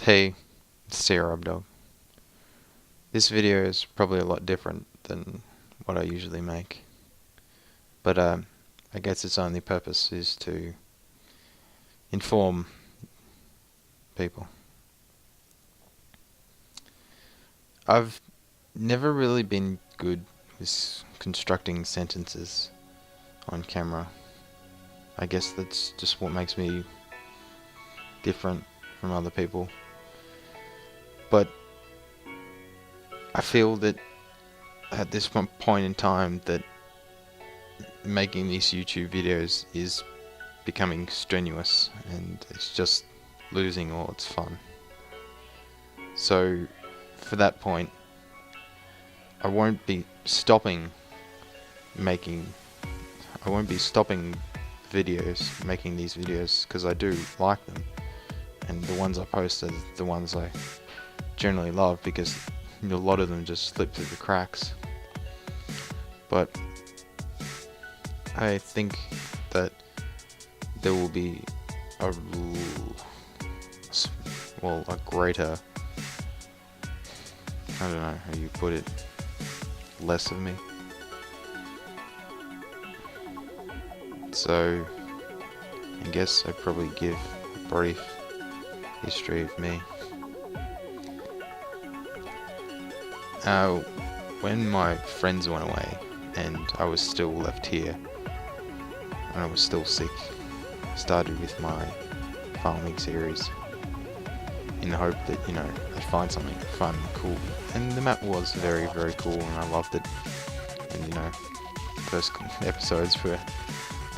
Hey, it's TRrobdog. This video is probably a lot different than what I usually make, but I guess its only purpose is to inform people. I've never really been good with constructing sentences on camera. I guess that's just what makes me different from other people. But I feel that at this point in time that making these YouTube videos is becoming strenuous and it's just losing all its fun. So for that point, I won't be stopping making videos, making these videos, because I do like them, and the ones I post are the ones I generally love, because a lot of them just slip through the cracks. But I think that there will be a greater, I don't know how you put it, less of me. So I guess I'd probably give a brief history of me. When my friends went away and I was still left here and I was still sick, I started with my farming series in the hope that, I'd find something fun and cool. And the map was very, very cool and I loved it. And first episodes were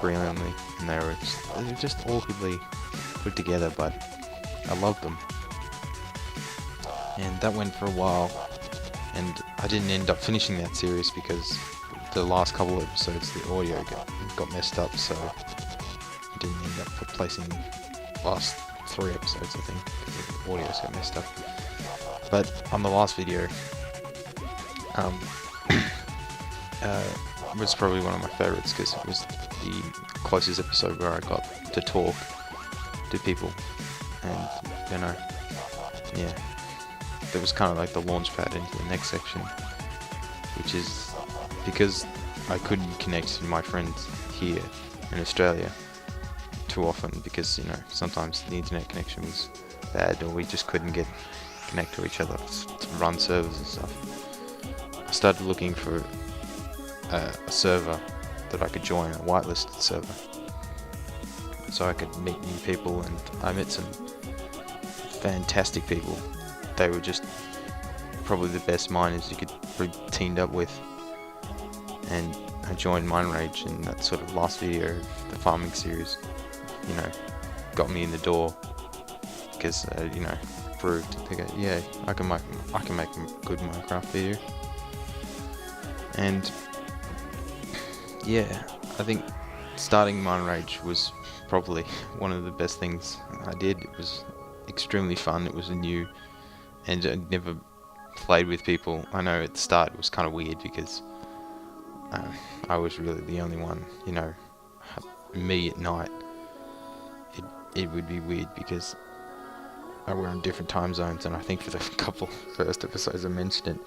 brilliantly, and they were just awkwardly put together, but I loved them. And that went for a while, and I didn't end up finishing that series because the last couple of episodes the audio got messed up, so I didn't end up placing the last 3 episodes, I think, because the audios got messed up. But on the last video, it was probably one of my favorites because it was the closest episode where I got to talk to people, and that was kind of like the launch pad into the next section, which is because I couldn't connect to my friends here in Australia too often, because sometimes the internet connection was bad or we just couldn't connect to each other to run servers and stuff. I started looking for a server that I could join, a whitelisted server, so I could meet new people, and I met some fantastic people. They were just probably the best miners you could be teamed up with, and I joined mineRage, and that sort of last video of the farming series, got me in the door, because proved that yeah, I can make a good Minecraft video. And yeah, I think starting mineRage was probably one of the best things I did. It was extremely fun. It was new, and I'd never played with people. I know at the start it was kind of weird because I was really the only one, me at night. It would be weird because we're on different time zones, and I think for the couple first episodes I mentioned it,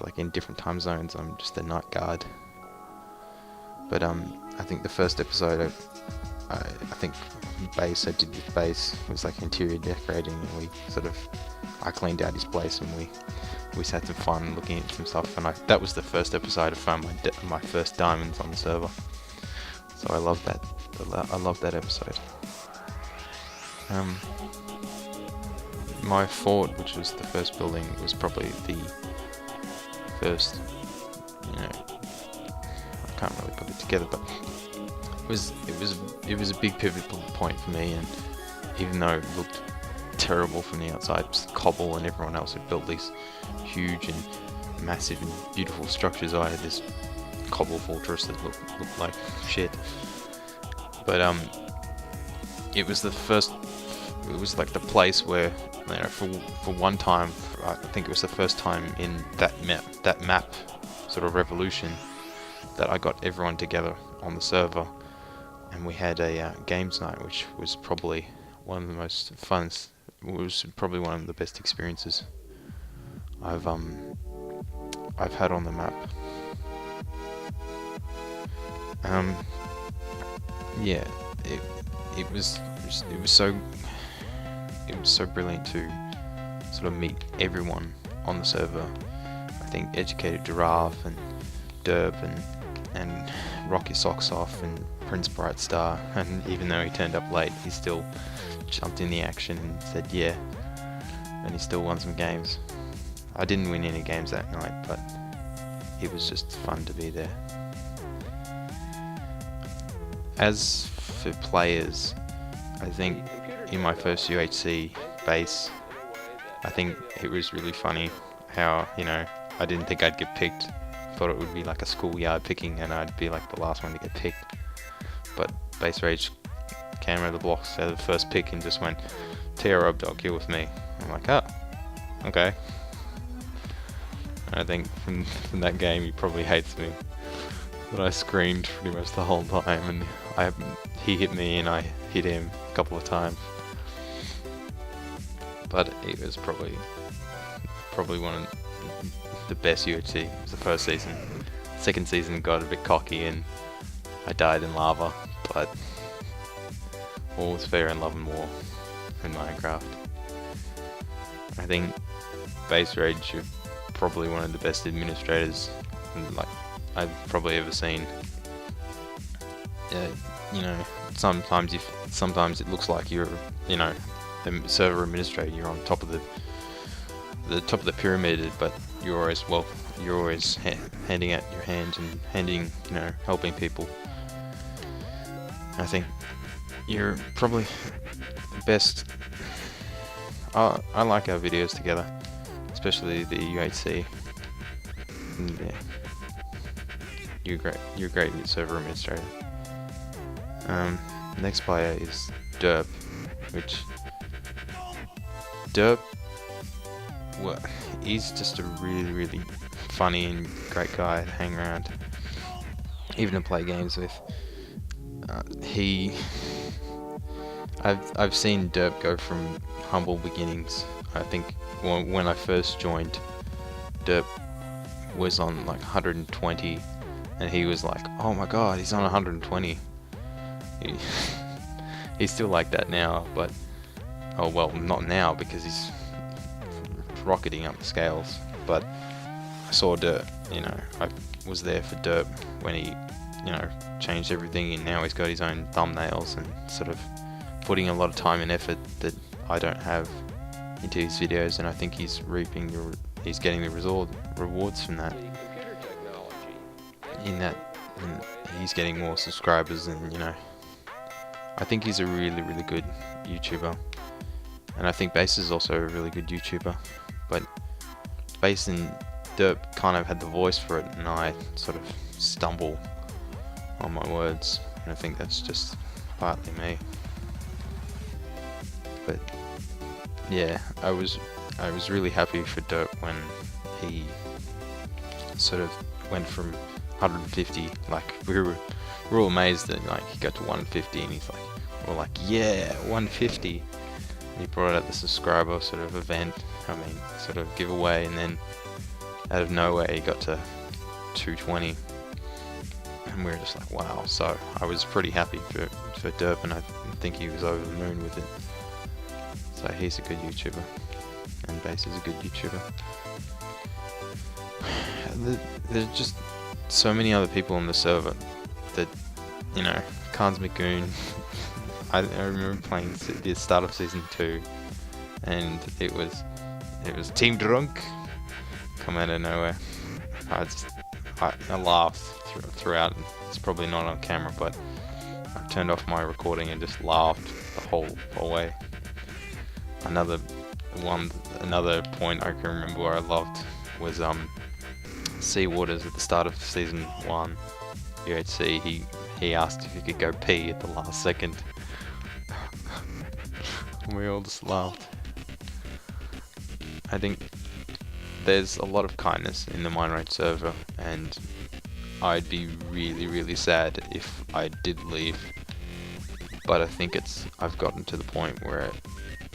like in different time zones, I'm just the night guard. But I think the first episode I think base I did with base was like interior decorating, and I cleaned out his place, and we had some fun looking at some stuff, and that was the first episode I found my first diamonds on the server. So I love that. I love that episode. My fort, which was the first building, was probably the first, I can't really put it together, but it was a big pivotal point for me. And even though it looked terrible from the outside, it was cobble, and everyone else had built these huge and massive and beautiful structures, I had this cobble fortress that looked like shit. But it was like the place where, for one time, I think it was the first time in that map sort of revolution, that I got everyone together on the server, and we had a games night, which was probably one of the most was probably one of the best experiences I've had on the map. Yeah, it was so brilliant to sort of meet everyone on the server. I think Educated Giraffe and Derp and Rock Your Socks Off and Prince Bright Star, and even though he turned up late, he still jumped in the action and said yeah, and he still won some games. I didn't win any games that night, but it was just fun to be there. As for players, I think in my first UHC base, I think it was really funny how, you know, I didn't think I'd get picked. Thought it would be like a schoolyard picking and I'd be like the last one to get picked. But mineRage came out of the blocks out of the first pick and just went, TRrobdog, here with me. I'm like, oh, okay. And I think from that game he probably hates me. But I screamed pretty much the whole time, and he hit me and I hit him a couple of times. But it was probably one of the best UHC. It was the first season. Second season got a bit cocky and I died in lava, but all was fair in love and war in Minecraft. I think mineRage, you're probably one of the best administrators like I've probably ever seen. You know, sometimes it looks like you're, you know, the server administrator. You're on top of the top of the pyramid, but you're always handing out your hands and you know, helping people. I think you're probably the best. I like our videos together, especially the UHC. And yeah, you're great. You're a great server administrator. Next player is Derp, which Derp, well, he's just a really funny and great guy to hang around, even to play games with. I've seen Derp go from humble beginnings. I think when I first joined, Derp was on like 120, and he was like, oh my god, he's on 120. He's still like that now, but oh well, not now because he's rocketing up the scales. But I saw Derp, you know, I was there for Derp when he, you know, changed everything, and now he's got his own thumbnails and sort of putting a lot of time and effort that I don't have into his videos, and I think he's getting the rewards from that. In that, and he's getting more subscribers, and you know, I think he's a really good YouTuber, and I think Base is also a really good YouTuber. But Base and Derp kind of had the voice for it, and I sort of stumble on my words, and I think that's just partly me. But yeah, I was really happy for Derp when he sort of went from 150. Like we were all amazed that like he got to 150, and he's like, we're like, yeah, 150. And he brought out the subscriber sort of event, sort of giveaway, and then out of nowhere he got to 220, and we were just like, wow. So I was pretty happy for Derp, and I think he was over the moon with it. So he's a good YouTuber, and Base is a good YouTuber. There's just so many other people on the server that, you know, Khan's McGoon. I remember playing the start of season 2, and it was Team Drunk come out of nowhere. I laughed throughout. It's probably not on camera, but I turned off my recording and just laughed the whole way. Another point I can remember where I loved was Sea Waters at the start of season 1 UHC. He asked if he could go pee at the last second. We all just laughed. I think there's a lot of kindness in the mineRage server, and I'd be really sad if I did leave. But I think I've gotten to the point where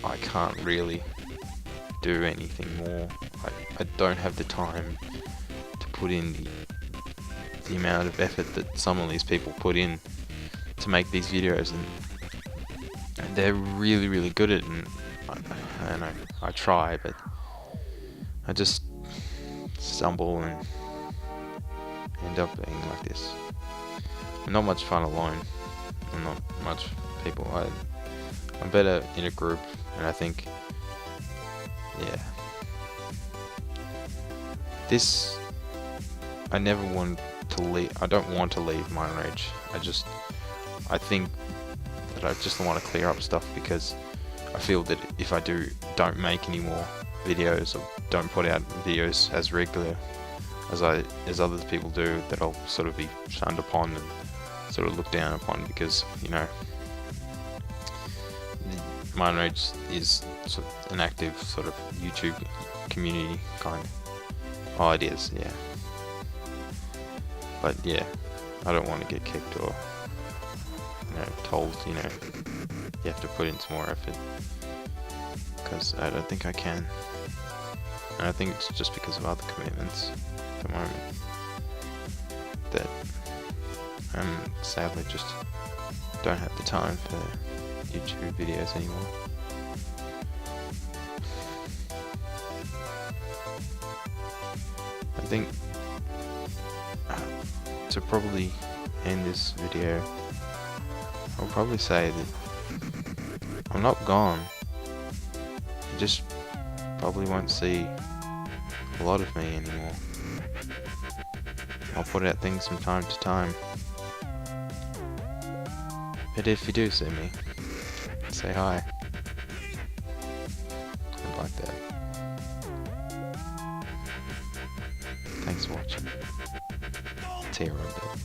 I can't really do anything more. I don't have the time to put in the amount of effort that some of these people put in to make these videos, and they're really, really good at it, and I don't know, I try, but I just stumble and end up being like this. I'm not much fun alone, I'm not much people. I'm better in a group, and I think, yeah, this, I never want to leave. I don't want to leave mineRage. I think that I just want to clear up stuff, because I feel that if I don't make any more videos, or don't put out videos as regular as other people do, that I'll sort of be shunned upon and sort of looked down upon, because, you know, mineRage is sort of an active sort of YouTube community kind of. Oh, it is, yeah. But yeah, I don't want to get kicked or, you know, told, you know, you have to put in some more effort, because I don't think I can. And I think it's just because of other commitments at the moment that sadly just don't have the time for YouTube videos anymore. I think to probably end this video, I'll probably say that I'm not gone. You just probably won't see a lot of me anymore. I'll put out things from time to time. But if you do see me, say hi. I'd like that. Thanks for watching. TRrobdog.